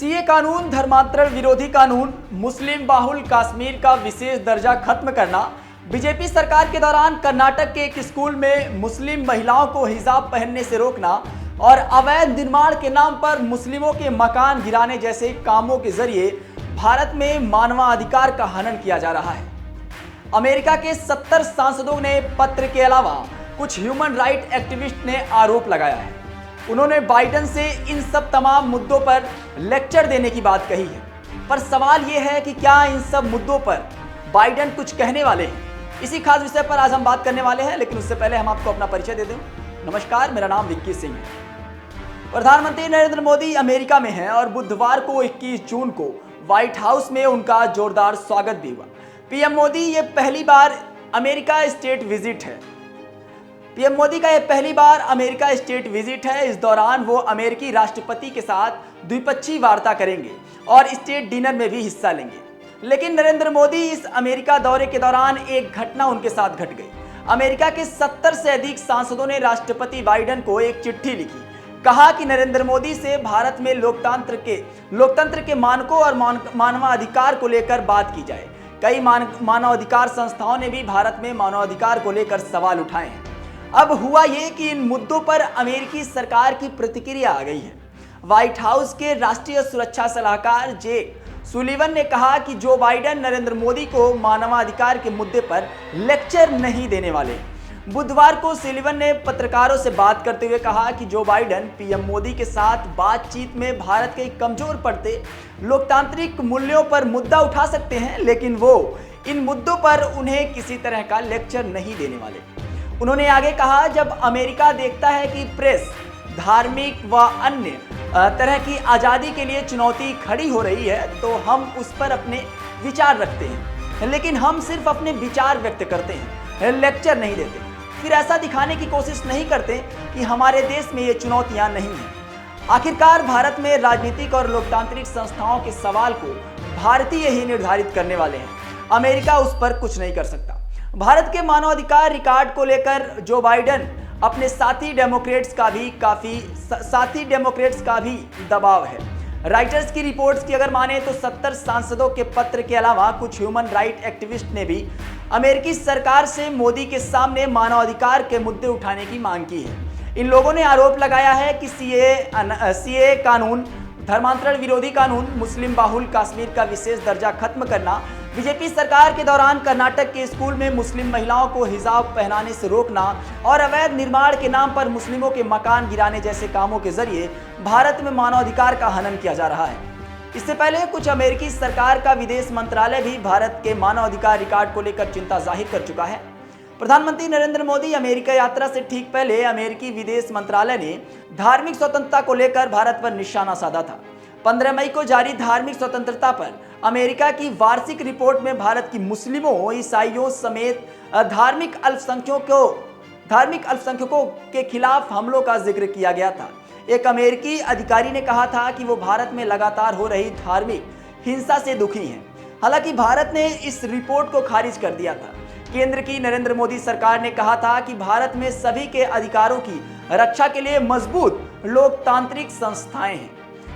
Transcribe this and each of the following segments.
CA कानून, धर्मांतरण विरोधी कानून, मुस्लिम बाहुल कश्मीर का विशेष दर्जा खत्म करना, बीजेपी सरकार के दौरान कर्नाटक के एक स्कूल में मुस्लिम महिलाओं को हिजाब पहनने से रोकना और अवैध निर्माण के नाम पर मुस्लिमों के मकान गिराने जैसे कामों के जरिए भारत में मानवाधिकार का हनन किया जा रहा है। अमेरिका के 70 सांसदों ने पत्र के अलावा कुछ ह्यूमन राइट एक्टिविस्ट ने आरोप लगाया है। उन्होंने बाइडेन से इन सब तमाम मुद्दों पर लेक्चर देने की बात कही है, पर सवाल यह है कि क्या इन सब मुद्दों पर बाइडेन कुछ कहने वाले हैं। इसी खास विषय पर आज हम बात करने वाले हैं, लेकिन उससे पहले हम आपको अपना परिचय दे दें। नमस्कार, मेरा नाम विक्की सिंह है। प्रधानमंत्री नरेंद्र मोदी अमेरिका में हैं और बुधवार को 21 जून को व्हाइट हाउस में उनका जोरदार स्वागत भी हुआ। पीएम मोदी ये पहली बार अमेरिका स्टेट विजिट है। पीएम मोदी का यह पहली बार अमेरिका स्टेट विजिट है। इस दौरान वो अमेरिकी राष्ट्रपति के साथ द्विपक्षीय वार्ता करेंगे और स्टेट डिनर में भी हिस्सा लेंगे। लेकिन नरेंद्र मोदी इस अमेरिका दौरे के दौरान एक घटना उनके साथ घट गई। अमेरिका के 70 से अधिक सांसदों ने राष्ट्रपति बाइडेन को एक चिट्ठी लिखी। कहा कि नरेंद्र मोदी से भारत में लोकतंत्र के मानकों और मानवाधिकार को लेकर बात की जाए। कई मानवाधिकार संस्थाओं ने भी भारत में मानवाधिकार को लेकर सवाल उठाए हैं। अब हुआ ये कि इन मुद्दों पर अमेरिकी सरकार की प्रतिक्रिया आ गई है। व्हाइट हाउस के राष्ट्रीय सुरक्षा सलाहकार जेक सुलिवन ने कहा कि जो बाइडेन नरेंद्र मोदी को मानवाधिकार के मुद्दे पर लेक्चर नहीं देने वाले। बुधवार को सुलिवन ने पत्रकारों से बात करते हुए कहा कि जो बाइडेन पीएम मोदी के साथ बातचीत में भारत के कमजोर पड़ते लोकतांत्रिक मूल्यों पर मुद्दा उठा सकते हैं, लेकिन वो इन मुद्दों पर उन्हें किसी तरह का लेक्चर नहीं देने वाले। उन्होंने आगे कहा, जब अमेरिका देखता है कि प्रेस, धार्मिक व अन्य तरह की आज़ादी के लिए चुनौती खड़ी हो रही है, तो हम उस पर अपने विचार रखते हैं, लेकिन हम सिर्फ अपने विचार व्यक्त करते हैं, लेक्चर नहीं देते। फिर ऐसा दिखाने की कोशिश नहीं करते कि हमारे देश में ये चुनौतियां नहीं हैं। आखिरकार भारत में राजनीतिक और लोकतांत्रिक संस्थाओं के सवाल को भारतीय ही निर्धारित करने वाले हैं। अमेरिका उस पर कुछ नहीं कर सकता। भारत के मानवाधिकार रिकॉर्ड को लेकर जो बाइडेन अपने साथी डेमोक्रेट्स का भी दबाव है। राइटर्स की रिपोर्ट्स की अगर माने तो 70 सांसदों के पत्र के अलावा कुछ ह्यूमन राइट एक्टिविस्ट ने भी अमेरिकी सरकार से मोदी के सामने मानवाधिकार के मुद्दे उठाने की मांग की है। इन लोगों ने आरोप लगाया है कि सीए कानून, धर्मांतरण विरोधी कानून, मुस्लिम बाहुल कश्मीर का विशेष दर्जा खत्म करना, बीजेपी सरकार के दौरान कर्नाटक के स्कूल में मुस्लिम महिलाओं को हिजाब पहनाने से रोकना और अवैध निर्माण के नाम पर मुस्लिमों के मकान गिराने जैसे कामों के जरिए भारत में मानवाधिकार का हनन किया जा रहा है। इससे पहले कुछ अमेरिकी सरकार का विदेश मंत्रालय भी भारत के मानवाधिकार रिकॉर्ड को लेकर चिंता जाहिर कर चुका है। प्रधानमंत्री नरेंद्र मोदी अमेरिका यात्रा से ठीक पहले अमेरिकी विदेश मंत्रालय ने धार्मिक स्वतंत्रता को लेकर भारत पर निशाना साधा था। 15 मई को जारी धार्मिक स्वतंत्रता पर अमेरिका की वार्षिक रिपोर्ट में भारत की मुस्लिमों, ईसाइयों समेत धार्मिक अल्पसंख्यकों के खिलाफ हमलों का जिक्र किया गया था। एक अमेरिकी अधिकारी ने कहा था कि वो भारत में लगातार हो रही धार्मिक हिंसा से दुखी हैं। हालांकि भारत ने इस रिपोर्ट को खारिज कर दिया था। केंद्र की नरेंद्र मोदी सरकार ने कहा था कि भारत में सभी के अधिकारों की रक्षा के लिए मजबूत लोकतांत्रिक संस्थाएं हैं।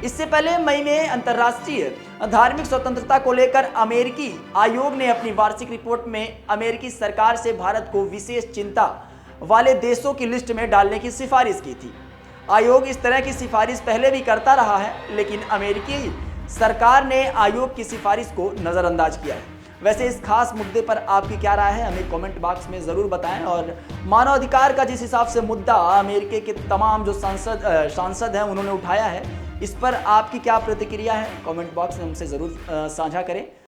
इससे पहले मई में अंतर्राष्ट्रीय धार्मिक स्वतंत्रता को लेकर अमेरिकी आयोग ने अपनी वार्षिक रिपोर्ट में अमेरिकी सरकार से भारत को विशेष चिंता वाले देशों की लिस्ट में डालने की सिफारिश की थी। आयोग इस तरह की सिफारिश पहले भी करता रहा है, लेकिन अमेरिकी सरकार ने आयोग की सिफारिश को नज़रअंदाज किया है। वैसे इस खास मुद्दे पर आपकी क्या राय है, हमें कमेंट बॉक्स में ज़रूर बताएं। और मानवाधिकार का जिस हिसाब से मुद्दा अमेरिका के तमाम जो सांसद हैं उन्होंने उठाया है, इस पर आपकी क्या प्रतिक्रिया है, कमेंट बॉक्स में हमसे ज़रूर साझा करें।